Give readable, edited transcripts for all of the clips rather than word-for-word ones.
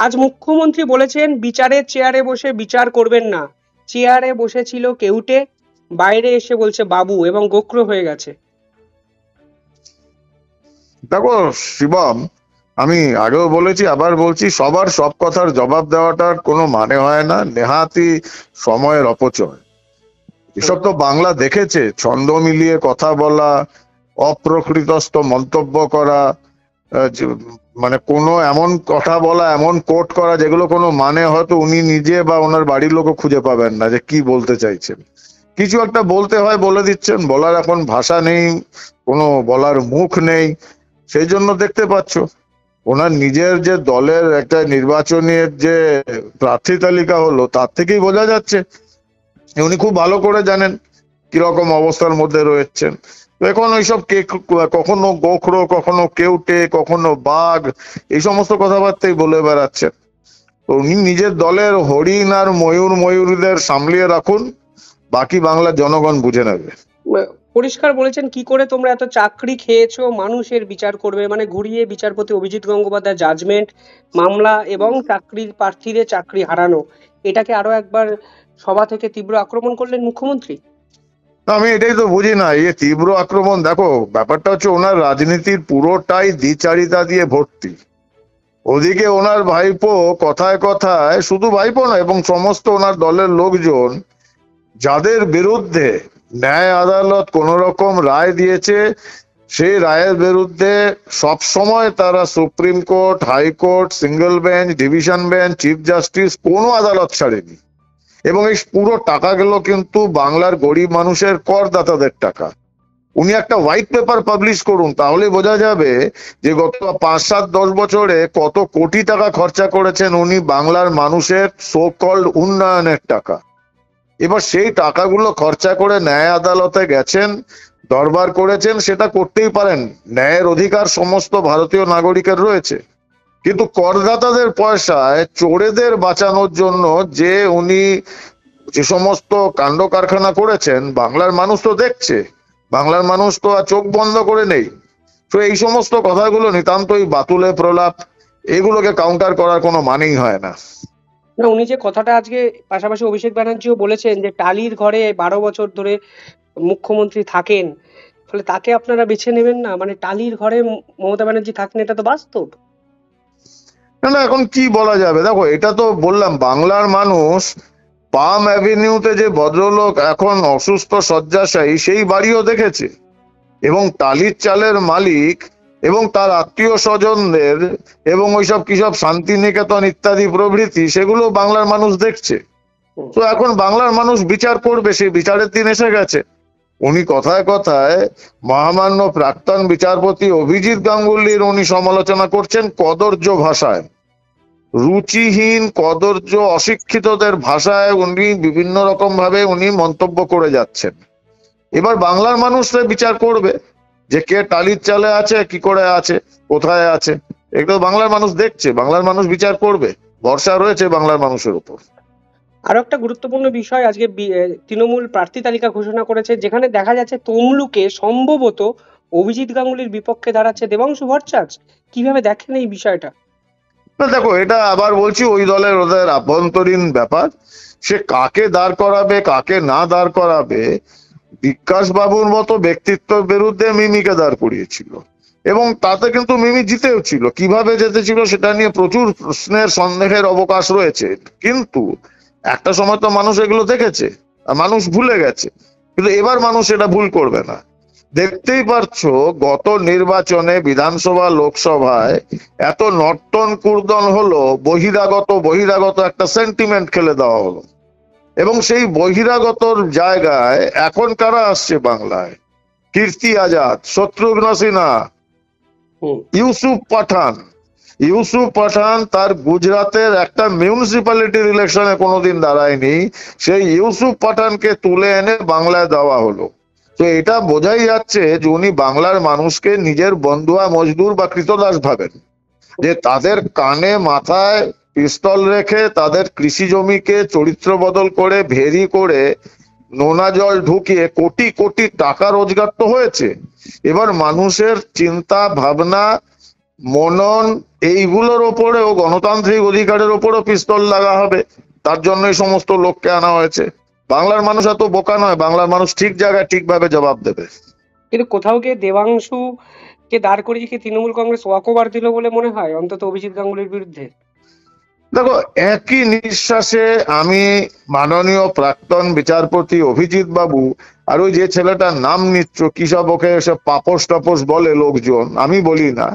আজ মুখ্যমন্ত্রী বলেছেন বিচারের চেয়ারে বসে বিচার করবেন না। চেয়ারে বসেছিল কেউটে, বাইরে এসে বলছে বাবু এবং গোখরো হয়ে গেছে। দেখো শিবম, আমি আগেও বলেছি আবার বলছি, সবার সব কথার জবাব দেওয়াটার কোনো মানে হয় না, নেহাতি সময়ের অপচয়। এসব তো বাংলা দেখেছে, ছন্দ মিলিয়ে কথা বলা, অপ্রকৃতস্থ মন্তব্য করা, মানে কোনো এমন কথা বলা, এমন কোট করা যেগুলো কোনো মানে হয়তো উনি নিজে বা ওনার বাড়ির লোকও খুঁজে পাবেন না যে কি বলতে চাইছেন। কিছু একটা বলতে হয় বলে দিচ্ছেন, বলার এখন ভাষা নেই, কোনো বলার মুখ নেই, সেই জন্য দেখতে পাচ্ছ ওনার নিজের যে দলের একটা নির্বাচনের যে প্রার্থী তালিকা হলো তার থেকেই বোঝা যাচ্ছে উনি খুব ভালো করে জানেন কিরকম অবস্থার মধ্যে রয়েছেন। এখন ওইসব কখনো গোখরো, কখনো কেউটে, কখনো বাঘ, এই সমস্ত কথাবার্তাই বলে বেড়াচ্ছেন। তো উনি নিজের দলের হরিণ আর ময়ূরদের সামলিয়ে রাখুন, বাকি বাংলার জনগণ বুঝে নেবে। পরিষ্কার বলেছেন কি করে তোমরা এত চাকরি খেয়েছো, মানুষের বিচার করবে, মানে ঘুরিয়ে বিচারপতি অভিজিৎ গঙ্গোপাধ্যায় জাজমেন্ট, মামলা এবং চাকরির প্রার্থীদের চাকরি হারানো, এটাকে আরো একবার সভা থেকে তীব্র আক্রমণ করলেন মুখ্যমন্ত্রী। আমি এটাই তো বুঝি না, এই তীব্র আক্রমণ, দেখো ব্যাপারটা হচ্ছে ওনার রাজনীতির পুরোটাই দ্বিচারিতা দিয়ে ভর্তি। ওদিকে ওনার ভাইপো কথায় কথায়, শুধু ভাইপো না এবং সমস্ত ওনার দলের লোকজন, যাদের বিরুদ্ধে ন্যায় আদালত কোন রকম রায় দিয়েছে, সেই রায়ের বিরুদ্ধে সব সময় তারা supreme court, high court, single bench, division bench, chief justice, কোনো আদালত ছাড়েনি। এবং এই পুরো টাকাগুলো কিন্তু বাংলার গরিব মানুষের করদাতাদের টাকা। উনি একটা হোয়াইট পেপার পাবলিশ করুন, তাহলে বোঝা যাবে যে গত 5-7-10 বছরে কত কোটি টাকা খরচা করেছেন উনি বাংলার মানুষের সো কল্ড উন্নয়নের টাকা। এবার সেই টাকাগুলো খরচা করে ন্যায় আদালতে গেছেন, দরবার করেছেন, সেটা করতেই পারেন, ন্যায়ের অধিকার সমস্ত ভারতীয় নাগরিকের রয়েছে। কিন্তু করদাতাদের পয়সায় চোরেদের বাঁচানোর জন্য যে উনি যে সমস্ত কাণ্ড কারখানা করেছেন, বাংলার মানুষ তো দেখছে, বাংলার মানুষ তো আর চোখ বন্ধ করে নেই। তো এই সমস্ত কথাগুলো নিতান্তই বাতুলে প্রলাপ, এগুলোকে কাউন্টার করার কোনো মানেই হয় না। না, উনি যে কথাটা আজকে পাশাপাশি অভিষেক ব্যানার্জিও বলেছেন যে টালির ঘরে 12 বছর ধরে মুখ্যমন্ত্রী থাকেন, ফলে তাকে আপনারা বেছে নেবেন না, মানে টালির ঘরে মমতা ব্যানার্জি থাকেন, এটা তো বাস্তব। না না, এখন কি বলা যাবে, দেখো এটা তো বললাম, বাংলার মানুষ পাম অ্যাভিনিউতে যে ভদ্রলোক এখন অসুস্থ শয্যাশায়ী, সেই বাড়িও দেখেছে, এবং টালির চালের মালিক এবং তার আত্মীয় স্বজনদের এবং ওইসব কিসব শান্তিনিকেতন ইত্যাদি প্রভৃতি, সেগুলো বাংলার মানুষ দেখছে। তো এখন বাংলার মানুষ বিচার করবে, সেই বিচারের দিন এসে গেছে। উনি কথায় কথায় মহামান্য প্রাক্তন বিচারপতি অভিজিৎ গাঙ্গুলির উনি সমালোচনা করছেন কদর্য ভাষায়, রুচিহীন কদর্য অশিক্ষিতদের ভাষায় উনি বিভিন্ন রকম ভাবে উনি মন্তব্য করে যাচ্ছেন। এবার বাংলার মানুষরা বিচার করবে যে কে টালির চালে আছে, কি করে আছে, কোথায় আছে, এগুলো বাংলার মানুষ দেখছে, বাংলার মানুষ বিচার করবে, ভরসা রয়েছে বাংলার মানুষের উপর। আরো একটা গুরুত্বপূর্ণ বিষয়, আজকে তৃণমূল প্রার্থী তালিকা ঘোষণা করেছে, যেখানে দেখা যাচ্ছে তমলুকে সম্ভবত অভিজিৎ গাঙ্গুলির বিপক্ষে দাঁড়াচ্ছে দেবাংশু ভট্টাচার্য। কিভাবে দেখেন এই বিষয়টা? না দেখো, এটা আবার বলছি ওই দলের ওদের আভ্যন্তরীণ ব্যাপার, সে কাকে দাঁড় করাবে কাকে না দাঁড় করাবে, বিকাশ বাবুর মতো ব্যক্তিত্বের বিরুদ্ধে মিমিকে দাঁড় করিয়েছিল এবং তাতে কিন্তু মিমি জিতেও ছিল। কিভাবে জিতেছিল সেটা নিয়ে প্রচুর প্রশ্নের সন্দেহের অবকাশ রয়েছে, কিন্তু একটা সময় তো মানুষ এগুলো দেখেছে, মানুষ ভুলে গেছে, কিন্তু এবার মানুষ এটা ভুল করবে না। দেখতেই পারছো গত নির্বাচনে বিধানসভা লোকসভায় এত নর্তন কুর্দন হলো, বহিরাগত একটা সেন্টিমেন্ট খেলে দেওয়া হলো, এবং সেই বহিরাগতর জায়গায় এখন কারা আসছে বাংলায়? কীর্তি আজাদ, শত্রুঘ্ন সিনহা, ইউসুফ পাঠান তার গুজরাতের একটা মিউনিসিপ্যালিটির ইলেকশনে কোনোদিন দাঁড়ায়নি, সেই ইউসুফ পাঠানকে তুলে এনে বাংলায় দেওয়া হলো। তো এটা বোঝাই যাচ্ছে যে উনি বাংলার মানুষকে নিজের বন্ধুয়া মজদুর বা কৃতদাস ভাবেন, যে তাদের কানে মাথায় পিস্তল রেখে তাদের কৃষি জমিকে চরিত্র বদল করে ভেরি করে নোনা জল ঢুকিয়ে কোটি কোটি টাকা রোজগার তো হয়েছে। এবার মানুষের চিন্তা ভাবনা মনন, এইগুলোর ওপরেও গণতান্ত্রিক অধিকারের ওপরও পিস্তল লাগা হবে। তার জন্য এই সমস্ত লোককে আনা হয়েছে। বাংলার মানুষ এত বোকা নয়, বাংলার মানুষ ঠিক জায়গায় ঠিকভাবে জবাব দেবে। কিন্তু কোথাও গিয়ে দেবাংশু কে দাঁড় করিয়ে কি তৃণমূল কংগ্রেস ওয়াকওভার দিল বলে মনে হয়, অন্তত অভিজিৎ গাঙ্গুলির বিরুদ্ধে? দেখো, একই নিঃশ্বাসে আমি মাননীয় প্রাক্তন বিচারপতি অভিজিৎ বাবু আর ওই যে ছেলেটার নাম নিচ্ছ, কি সব ওকে সব পাপোশ টাপোশ বলে লোকজন, আমি বলি না,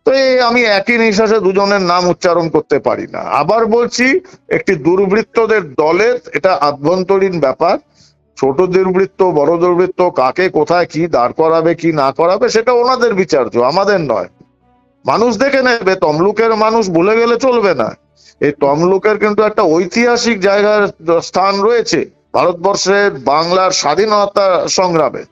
তো আমি একই নিঃশ্বাসে দুজনের নাম উচ্চারণ করতে পারি না। আবার বলছি, একটি দুর্বৃত্তদের দলের এটা আভ্যন্তরীণ ব্যাপার। ছোট দুর্বৃত্ত, বড় দুর্বৃত্ত, কাকে কোথায় কি দাঁড় করাবে কি না করাবে সেটা ওনাদের বিচার্য, আমাদের নয়। মানুষ দেখে নেবে, তমলুকের মানুষ ভুলে গেলে চলবে না। এই তমলুকের কিন্তু একটা ঐতিহাসিক জায়গার স্থান রয়েছে ভারতবর্ষে বাংলার স্বাধীনতা সংগ্রামে।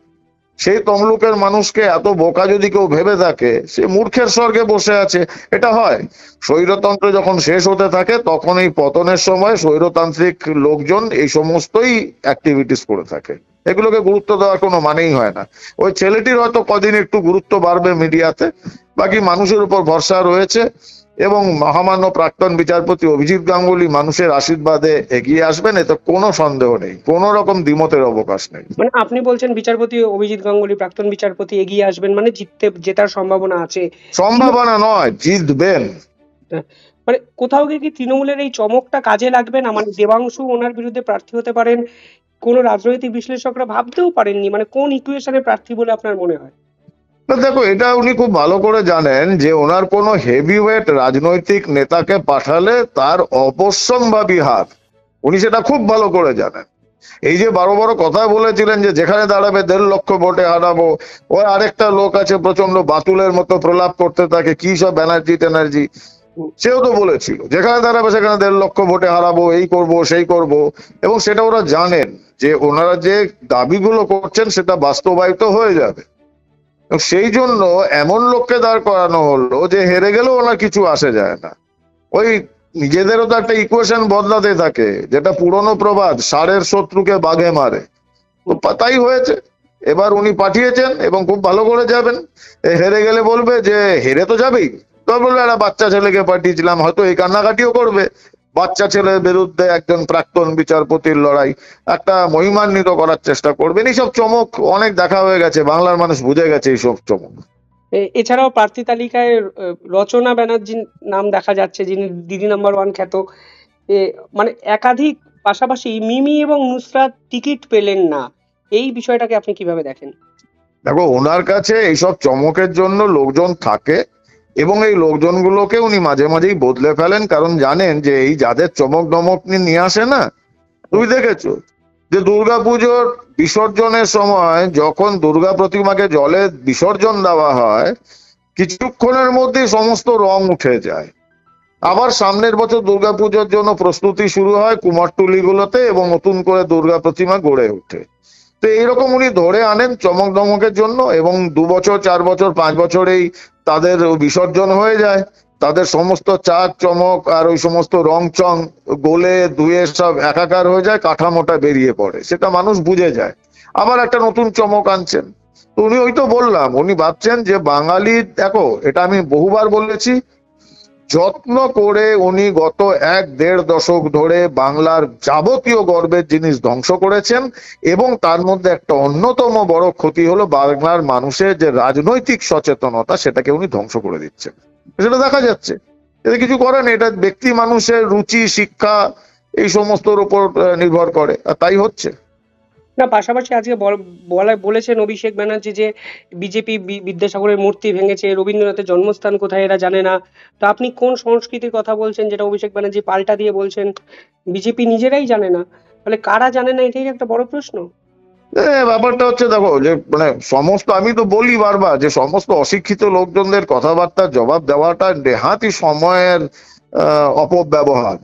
সেই তমলুকের মানুষকে এত বোকা যদি কেউ ভেবে থাকে, সে মূর্খের স্বর্গে বসে আছে। এটা হয় স্বৈরতন্ত্র যখন শেষ হতে থাকে, তখন এই পতনের সময় স্বৈরতান্ত্রিক লোকজন এই সমস্তই অ্যাক্টিভিটিস করে থাকে। এগুলোকে গুরুত্ব দেওয়ার কোনো মানেই হয় না। ওই ছেলেটির হয়তো কদিন একটু গুরুত্ব বাড়বে মিডিয়াতে, বাকি মানুষের উপর ভরসা রয়েছে। এবং মহামান্য প্রাক্তন বিচারপতি অভিজিৎ গাঙ্গুলি মানুষের আশীর্বাদে এগিয়ে আসবেন, এতে কোনো সন্দেহ নেই, কোনো রকম দ্বিমতের অবকাশ নেই। মানে আপনি বলছেন বিচারপতি অভিজিৎ গাঙ্গুলি, প্রাক্তন বিচারপতি এগিয়ে আসবেন, মানে জেতার সম্ভাবনা আছে? সম্ভাবনা নয়, জিতবেন। মানে কোথাও গিয়ে কি তৃণমূলের এই চমকটা কাজে লাগবে না? মানে দেবাংশু ওনার বিরুদ্ধে প্রার্থী হতে পারেন, কোন রাজনৈতিক বিশ্লেষকরা ভাবতেও পারেননি। মানে কোন ইকুয়েশনে প্রার্থী বলে আপনার মনে হয়? না দেখো, এটা উনি খুব ভালো করে জানেন যে ওনার কোনো হেভিওয়েট রাজনৈতিক নেতাকে পাঠালে তার অবশ্যম্ভাবী হার, উনি সেটা খুব ভালো করে জানেন। এই যে বড় বড় কথা বলেছিলেন যে যেখানে দাঁড়াবে 1.5 লক্ষ ভোটে হারাবো, ওর আরেকটা লোক আছে প্রচন্ড বাতুলের মতো প্রলাপ করতে থাকে, কি সব ব্যানার্জি ট্যানার্জি, সেও তো বলেছিল যেখানে দাঁড়াবে সেখানে 1.5 লক্ষ ভোটে হারাবো, এই করব সেই করব। এবং সেটা ওরা জানেন যে ওনারা যে দাবিগুলো করছেন সেটা বাস্তবায়িত হয়ে যাবে। সেই জন্য এমন লোককে দাঁড় করানো হলো যে হেরে গেলেও ওনার কিছু আসে যায় না। ওই নিজেদেরও তো একটা ইকুয়েশন বদলাতে থাকে, যেটা পুরনো প্রবাদ, ষাঁড়ের শত্রুকে বাঘে মারে। তো তাই হয়েছে। এবার উনি পাঠিয়েছেন এবং খুব ভালো করে যাবেন। হেরে গেলে বলবে যে হেরে তো যাবেই, তো বলবে একটা বাচ্চা ছেলেকে পাঠিয়েছিলাম, হয়তো এই কান্নাকাটিও করবে। বাচ্চা ছেলের বিরুদ্ধে একজন প্রাক্তন বিচারপতির লড়াই, একটা মহিমান্বিত করার চেষ্টা করবেন। এইসব চমক অনেক দেখা হয়ে গেছে, বাংলার মানুষ বুঝে গেছে এইসব চমক। এছাড়াও প্রার্থী তালিকায় রচনা ব্যানার্জির নাম দেখা যাচ্ছে, যিনি দিদি নাম্বার 1 খ্যাত। মানে একাধিক, পাশাপাশি মিমি এবং নুসরাত টিকিট পেলেন না, এই বিষয়টাকে আপনি কিভাবে দেখেন? দেখো, ওনার কাছে এইসব চমকের জন্য লোকজন থাকে এবং এই লোকজনগুলোকে উনি মাঝে মাঝেই বদলে ফেলেন, কারণ জানেন যে এই যাদের চমক দমক নিয়ে আসে না, তুমি দেখেছো যে দুর্গাপুজোর বিসর্জনের সময় যখন দুর্গা প্রতিমাকে জলে বিসর্জন দেওয়া হয়, কিছুক্ষণের মধ্যে সমস্ত রং উঠে যায়। আবার সামনের বছর দুর্গাপুজোর জন্য প্রস্তুতি শুরু হয় কুমারটুলিগুলোতে এবং নতুন করে দুর্গা প্রতিমা গড়ে ওঠে। তো এইরকম উনি ধরে আনেন চমক দমকের জন্য, এবং 2 বছর 4 বছর 5 বছরেই তাদের বিসর্জন হয়ে যায়। তাদের সমস্ত চাক চমক আর ওই সমস্ত রং চং গলে ধুয়ে সব একাকার হয়ে যায়, কাঠামোটা বেরিয়ে পড়ে, সেটা মানুষ বুঝে যায়। আবার একটা নতুন চমক আনছেন। তো উনি, ওই তো বললাম, উনি ভাবছেন যে বাঙালি, দেখো এটা আমি বহুবার বলেছি, যত্ন করে উনি গত 1-1.5 দশক ধরে বাংলার যাবতীয় গর্বের জিনিস ধ্বংস করেছেন। এবং তার মধ্যে একটা অন্যতম বড় ক্ষতি হলো বাংলার মানুষের যে রাজনৈতিক সচেতনতা, সেটাকে উনি ধ্বংস করে দিচ্ছেন। সেটা দেখা যাচ্ছে, এতে কিছু করেন, এটা ব্যক্তি মানুষের রুচি, শিক্ষা, এই সমস্তর উপর নির্ভর করে, আর তাই হচ্ছে। না, পাশাপাশি আজকে বলেছেন অভিষেক ব্যানার্জি যে বিজেপি বিদ্যাসাগরের মূর্তি ভেঙেছে, রবীন্দ্রনাথের জন্মস্থান কোথায় এরা জানে না। তো আপনি কোন সংস্কৃতির কথা বলছেন, যেটা অভিষেক ব্যানার্জি পাল্টা দিয়ে বলছেন বিজেপি নিজেরাই জানে না? তাহলে কারা জানে না, এটাই একটা বড় প্রশ্ন। ব্যাপারটা হচ্ছে, দেখো যে মানে সমস্ত, আমি তো বলি বারবার যে সমস্ত অশিক্ষিত লোকজনদের কথাবার্তার জবাব দেওয়াটা নেহাতই সময়ের অপব্যবহার।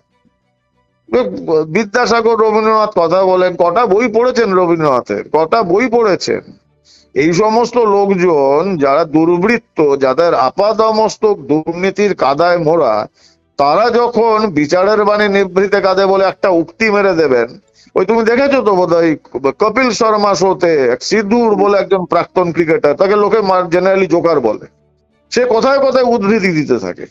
বিদ্যাসাগর, রবীন্দ্রনাথ কথা বলেন, কটা বই পড়েছেন রবীন্দ্রনাথের, কটা বই পড়েছেন? এই সমস্ত লোকজন যারা দুর্বৃত্ত, যাদের আপাদমস্তক দুর্নীতির কাদায় মোড়া, তারা যখন বিচারের বাণী নিভৃতে কাঁধে বলে একটা উক্তি মেরে দেবেন। ওই তুমি দেখেছো তো বোধহয় কপিল শর্মা শোতে সিদ্ধুর বলে একজন প্রাক্তন ক্রিকেটার, তাকে লোকে জেনারেলি জোকার বলে। সে কথায় কথায় উদ্ধৃতি দিতে থাকে।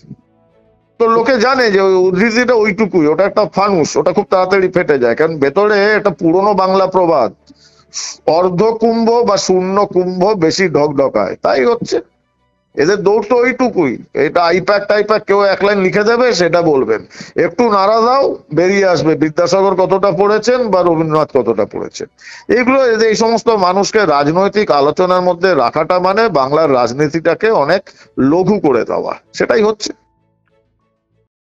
তো লোকে জানে যে ওই উদ্ধৃতিটা ওইটুকুই, ওটা একটা ফানুস, ওটা খুব তাড়াতাড়ি ফেটে যায়, কারণ ভেতরে এটা পুরনো বাংলা প্রবাদ, অর্ধ কুম্ভ বা শূন্য কুম্ভ বেশি ঢকঢকায়, তাই হচ্ছে এদের দৌড় তো ওইটুকুই। এটা আইপ্যাক টাইপ্যাক কেউ এক লাইন লিখে দেবে, সেটা বলবেন, একটু নাড়া দাও বেরিয়ে আসবে বিদ্যাসাগর কতটা পড়েছেন বা রবীন্দ্রনাথ কতটা পড়েছেন। এগুলো এই সমস্ত মানুষকে রাজনৈতিক আলোচনার মধ্যে রাখাটা মানে বাংলার রাজনীতিটাকে অনেক লঘু করে দেওয়া, সেটাই হচ্ছে।